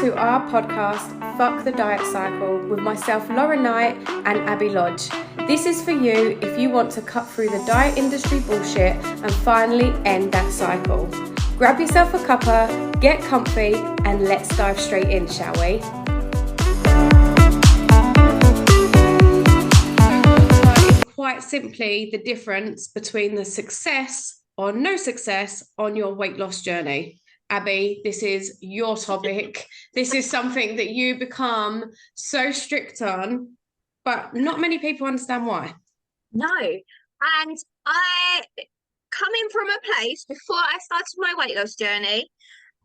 to our podcast, Fuck the Diet Cycle, with myself, Lauren Knight, and Abby Lodge. This is for you if you want to cut through the diet industry bullshit and finally end that cycle. Grab yourself a cuppa, get comfy, and let's dive straight in, shall we? Quite simply, the difference between the success or no success on your weight loss journey. Abby, this is your topic. This is something that you become so strict on, but not many people understand why. No. And I, coming from a place before I started my weight loss journey,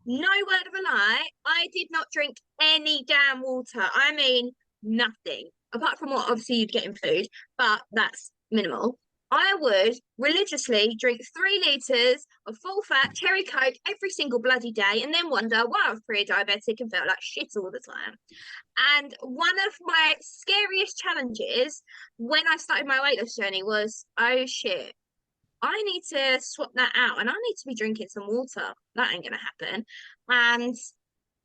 no word of a lie, I did not drink any damn water. I mean, nothing. Apart from what obviously you'd get in food, but that's minimal. I would religiously drink 3 litres of full fat cherry Coke every single bloody day and then wonder why I was pre-diabetic and felt like shit all the time. And one of my scariest challenges when I started my weight loss journey was, oh shit, I need to swap that out and I need to be drinking some water. That ain't going to happen. And,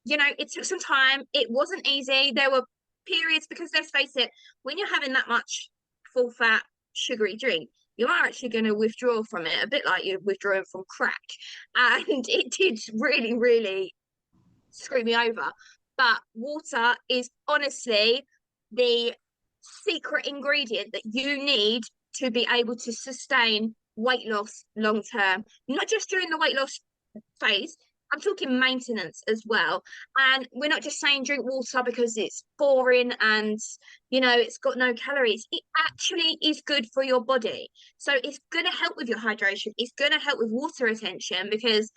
it took some time. It wasn't easy. There were periods because let's face it, when you're having that much full fat sugary drink, you are actually going to withdraw from it, a bit like you're withdrawing from crack. And it did really, really screw me over. But water is honestly the secret ingredient that you need to be able to sustain weight loss long term, not just during the weight loss phase. I'm talking maintenance as well. And we're not just saying drink water because it's boring and, it's got no calories. It actually is good for your body. So it's going to help with your hydration. It's going to help with water retention because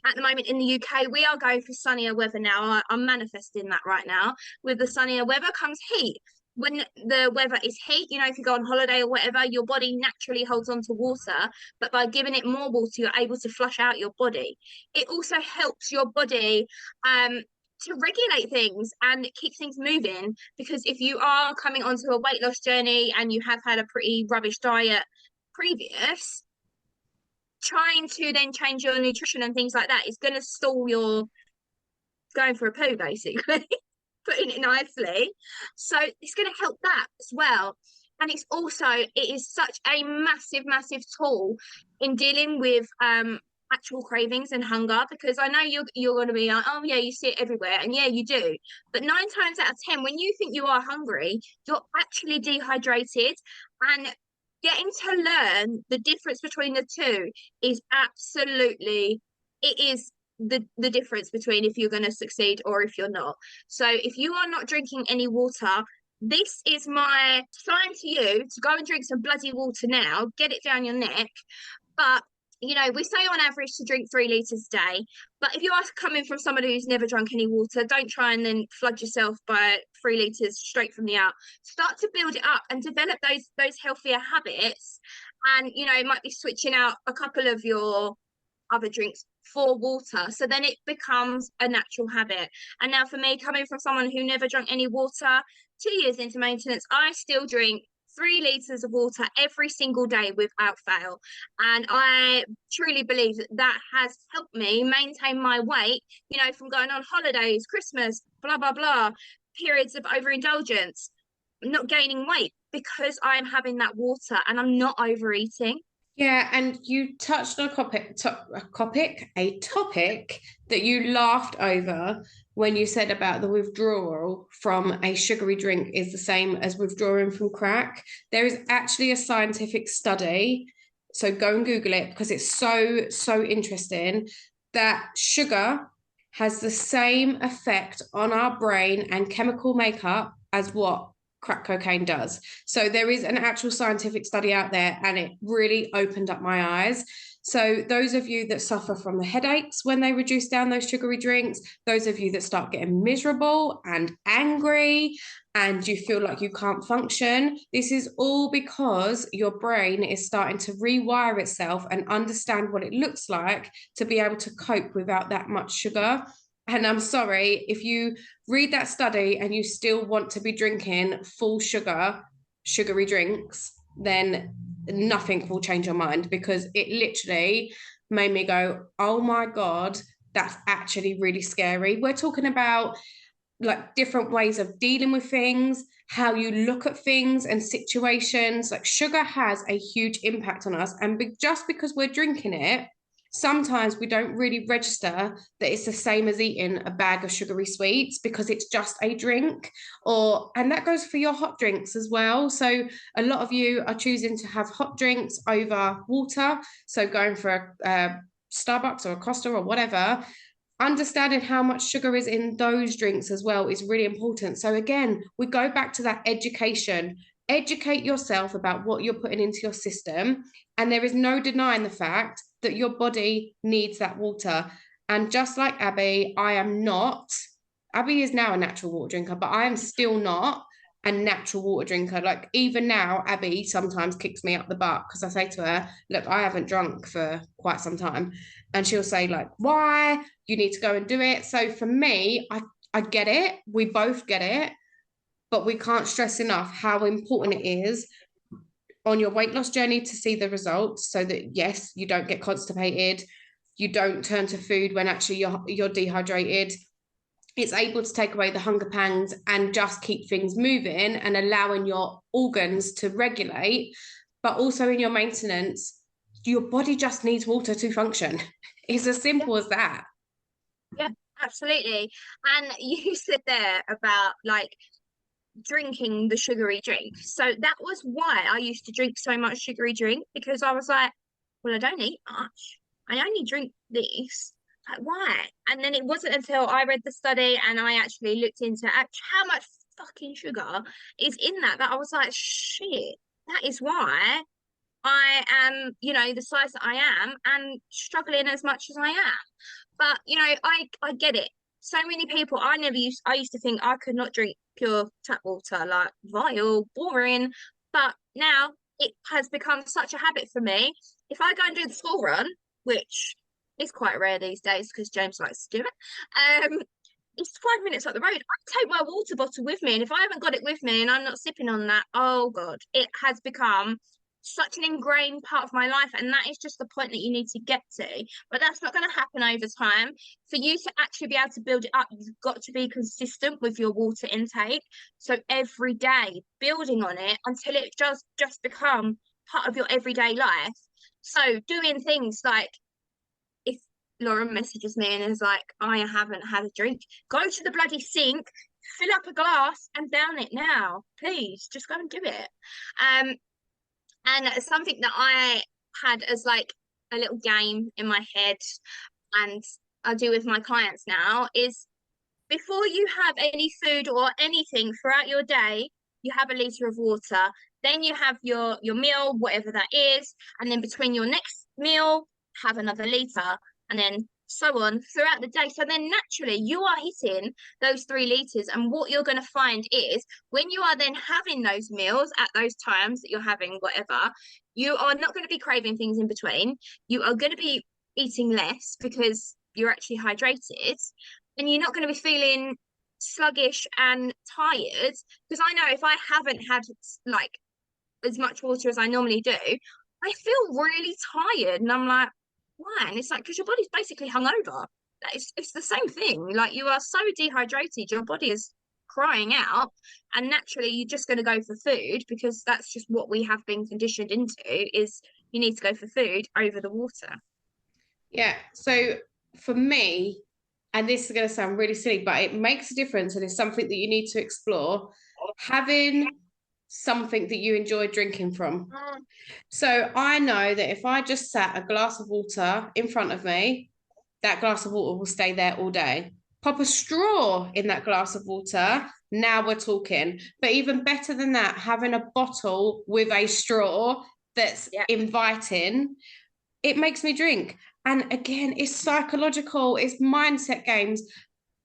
at the moment in the UK, we are going for sunnier weather now. I'm manifesting that right now. With the sunnier weather comes heat. When the weather is heat, if you go on holiday or whatever, your body naturally holds on to water, but by giving it more water, you're able to flush out your body. It also helps your body to regulate things and keep things moving, because if you are coming onto a weight loss journey and you have had a pretty rubbish diet previous, trying to then change your nutrition and things like that is going to stall your going for a poo, basically. Putting it nicely. So it's going to help that as well. And it's also, it is such a massive tool in dealing with actual cravings and hunger, because I know you're going to be like, oh yeah, you see it everywhere, and yeah, you do, but 9 times out of 10 when you think you are hungry, you're actually dehydrated. And getting to learn the difference between the two is absolutely, it is the difference between if you're going to succeed or if you're not. So if you are not drinking any water, this is my sign to you to go and drink some bloody water now, get it down your neck. But we say on average to drink 3 litres a day, but if you are coming from somebody who's never drunk any water, don't try and then flood yourself by 3 litres straight from the out. Start to build it up and develop those healthier habits. And it might be switching out a couple of your other drinks for water, so then it becomes a natural habit. And now for me, coming from someone who never drank any water, 2 years into maintenance, I still drink 3 litres of water every single day without fail. And I truly believe that has helped me maintain my weight, from going on holidays, Christmas, blah blah blah, periods of overindulgence, not gaining weight, because I'm having that water and I'm not overeating. Yeah, and you touched on a topic that you laughed over when you said about the withdrawal from a sugary drink is the same as withdrawing from crack. There is actually a scientific study, so go and Google it because it's so interesting, that sugar has the same effect on our brain and chemical makeup as what crack cocaine does. So there is an actual scientific study out there, and it really opened up my eyes. So those of you that suffer from the headaches when they reduce down those sugary drinks, those of you that start getting miserable and angry and you feel like you can't function, this is all because your brain is starting to rewire itself and understand what it looks like to be able to cope without that much sugar. And I'm sorry, if you read that study and you still want to be drinking full sugary drinks, then nothing will change your mind, because it literally made me go, oh my God, that's actually really scary. We're talking about like different ways of dealing with things, how you look at things and situations. Like sugar has a huge impact on us. And just because we're drinking it, sometimes we don't really register that it's the same as eating a bag of sugary sweets because it's just a drink. And that goes for your hot drinks as well. So a lot of you are choosing to have hot drinks over water. So going for a Starbucks or a Costa or whatever, understanding how much sugar is in those drinks as well is really important. So again, we go back to that education. Educate yourself about what you're putting into your system. And there is no denying the fact that your body needs that water. And just like Abby, Abby is now a natural water drinker, but I am still not a natural water drinker. Like even now, Abby sometimes kicks me up the butt because I say to her, look, I haven't drunk for quite some time. And she'll say, like, why? You need to go and do it. So for me, I get it. We both get it, but we can't stress enough how important it is on your weight loss journey to see the results so that, yes, you don't get constipated, you don't turn to food when actually you're dehydrated. It's able to take away the hunger pangs and just keep things moving and allowing your organs to regulate. But also in your maintenance, your body just needs water to function. It's as simple as that. Yeah, absolutely. And you said there about like drinking the sugary drink. So that was why I used to drink so much sugary drink, because I was like, well, I don't eat much. I only drink this. Like, why? And then it wasn't until I read the study and I actually looked into how much fucking sugar is in that I was like, shit, that is why I am, the size that I am and struggling as much as I am. But I get it. So many people, I used to think I could not drink pure tap water, like vile, boring. But now it has become such a habit for me. If I go and do the school run, which is quite rare these days because James likes to do it, it's 5 minutes up the road. I take my water bottle with me, and if I haven't got it with me and I'm not sipping on that, oh God, it has become such an ingrained part of my life. And that is just the point that you need to get to. But that's not going to happen over time. For you to actually be able to build it up, you've got to be consistent with your water intake. So every day, building on it until it does just become part of your everyday life. So doing things like, if Lauren messages me and is like, I haven't had a drink, go to the bloody sink, fill up a glass and down it now. Please, just go and do it. And something that I had as like a little game in my head, and I do with my clients now, is before you have any food or anything throughout your day, you have a liter of water. Then you have your meal, whatever that is, and then between your next meal, have another liter, and then so on throughout the day. So then naturally you are hitting those 3 liters. And what you're going to find is when you are then having those meals at those times that you're having whatever, you are not going to be craving things in between. You are going to be eating less because you're actually hydrated, and you're not going to be feeling sluggish and tired. Because I know if I haven't had like as much water as I normally do, I feel really tired, and I'm like, why? And it's like, because your body's basically hungover. It's the same thing. Like, you are so dehydrated, your body is crying out, and naturally you're just going to go for food, because that's just what we have been conditioned into, is you need to go for food over the water. Yeah. So for me, and this is going to sound really silly, but it makes a difference and it's something that you need to explore. Having something that you enjoy drinking from. So I know that if I just sat a glass of water in front of me, that glass of water will stay there all day. Pop a straw in that glass of water, now we're talking. But even better than that, having a bottle with a straw that's inviting, it makes me drink. And again, it's psychological, it's mindset games.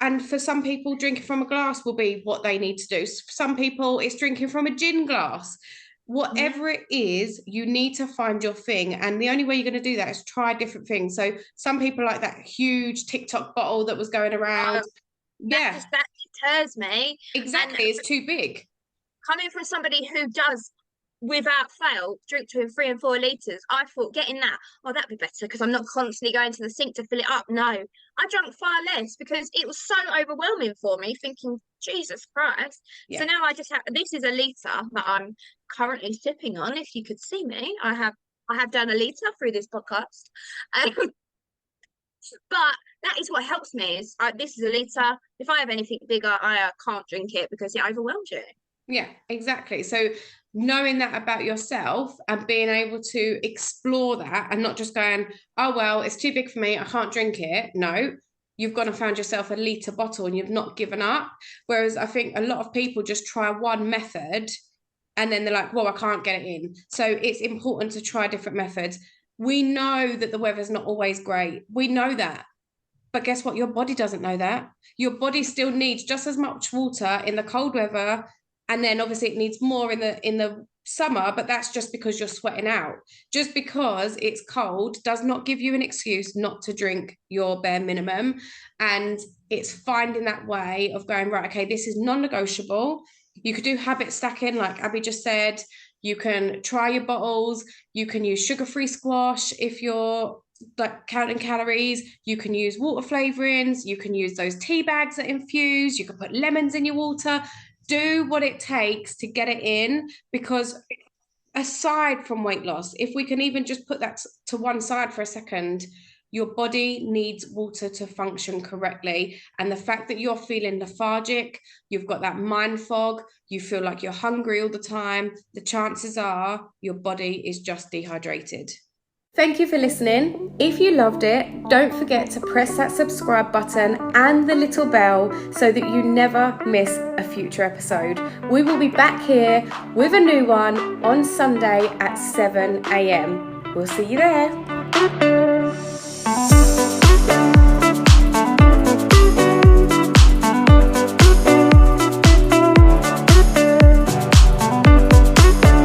And for some people, drinking from a glass will be what they need to do. For some people, it's drinking from a gin glass. Whatever it is, you need to find your thing. And the only way you're going to do that is try different things. So some people like that huge TikTok bottle that was going around. That deters me. Exactly. It's too big. Coming from somebody who does without fail drink between 3 and 4 litres. I thought getting that, oh, that'd be better because I'm not constantly going to the sink to fill it up. No, I drank far less because it was so overwhelming for me, thinking, Jesus Christ. Yeah. So now I just have, this is a litre that I'm currently sipping on. If you could see me, I have done a litre through this podcast. But that is what helps me is this is a litre. If I have anything bigger, I can't drink it because it overwhelms you. Yeah, exactly. So knowing that about yourself and being able to explore that and not just going, oh, well, it's too big for me, I can't drink it. No, you've gone and found yourself a litre bottle and you've not given up. Whereas I think a lot of people just try one method and then they're like, well, I can't get it in. So it's important to try different methods. We know that the weather's not always great. We know that. But guess what? Your body doesn't know that. Your body still needs just as much water in the cold weather, and then obviously it needs more in the summer, but that's just because you're sweating out. Just because it's cold does not give you an excuse not to drink your bare minimum. And it's finding that way of going, right, okay, this is non-negotiable. You could do habit stacking, like Abby just said. You can try your bottles. You can use sugar-free squash if you're like counting calories. You can use water flavorings. You can use those tea bags that infuse. You can put lemons in your water. Do what it takes to get it in, because aside from weight loss, if we can even just put that to one side for a second, your body needs water to function correctly. And the fact that you're feeling lethargic, you've got that mind fog, you feel like you're hungry all the time, the chances are your body is just dehydrated. Thank you for listening. If you loved it, don't forget to press that subscribe button and the little bell so that you never miss a future episode. We will be back here with a new one on Sunday at 7 a.m. We'll see you there.